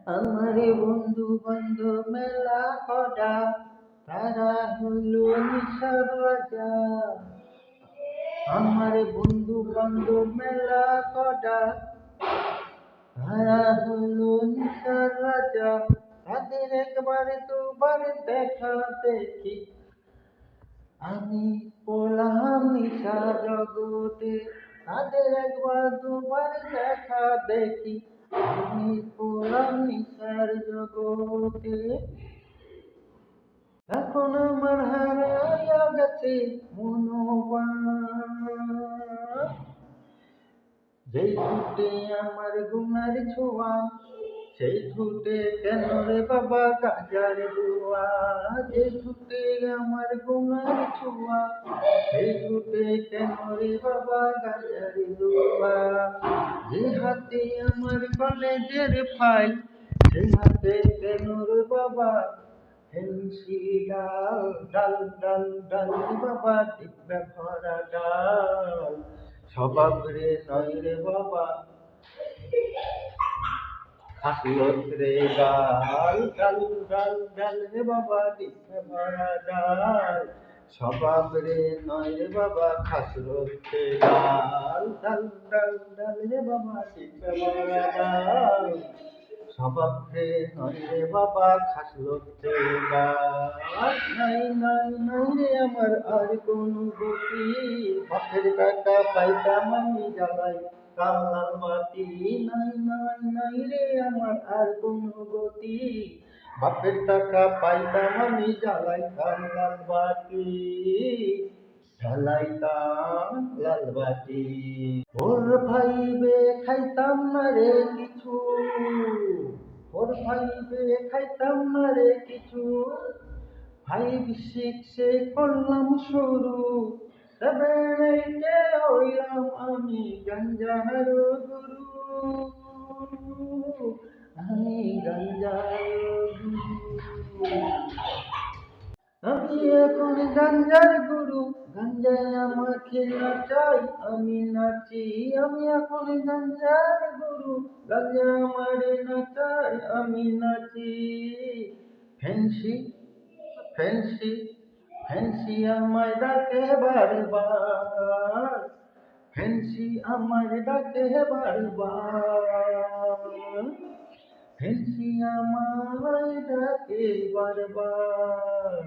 আমার বন্ধু বান্ধব মেলা কটা, তারা হলো নিশার রাজা। আমার বন্ধু বান্ধব মেলা কটা, তারা হলো নিশার রাজা। তাদের একবার দুবার দেখা দেখি, আমি পড়লাম নিশা জগতে। তাদের একবার দুবার দেখা দেখি, আমি পড়লাম নিশার জগতে। এখন আমার হারাইয়া গেছে মনোবান, যেই ঠোঁটে আমার গুনার ছোঁয়া, সেই ঠোঁটে কেন রে বাবা গাজার দোয়া। যেই ঠোঁটে আমার গুনার ছোঁয়া, সেই ঠোঁটে কেন রে বাবা গাজার দোয়া। যে হাতে আমার কলেজের ফাইল, সেই হাতে কেন রে বাবা ফেন্সি ডাল ডাল ডাল ডাল রে বাবা টিপে ভরা ডাল। স্বভাব রে নয় রে বাবা খাসলত রে ডাল ডাল ডাল ডাল রে বাবা টিপে ভরা ডাল। স্বভাব রে নয় রে বাবা খাসলত রে ডাল ডাল ডাল ডাল রে বাবা টিপে ভরা ডাল। স্বভাব রে নয় রে বাবা খাসলত রে ডাল। নাই নাই নাই রে আমার আর কোনো গতি, বাপের টাকা পাইতাম আমি জ্বালাই কামলার বাতি। নাই নাই নাই রে আমার আর কোনো গতি, বাপের টাকা পাইতাম আমি জ্বালাই কামলার বাতি। জ্বালাইতাম লাল বাতি। ওর ফাইবে খাইতাম না রে কিছু, ওর ফাইবে খাইতাম না রে কিছু। 5, 6 করলাম শুরু, 7, 8 হইলাম আমি গাঞ্জার গুরু। আমি গাঞ্জার গুরু, আমি এখন গাঞ্জার গুরু। গাঞ্জায় আমাকে নাচাই, আমি নাচি। আমি এখন গাঞ্জার গুরু, গাঞ্জা আমারে নাচাই, আমি নাচি। ফেন্সি ফেন্সি ফেন্সি আমায় ডাকে বারবার, ফেন্সি আমায় ডাকে বারবার। ফেন্সি আমায় ডাকে বারবার।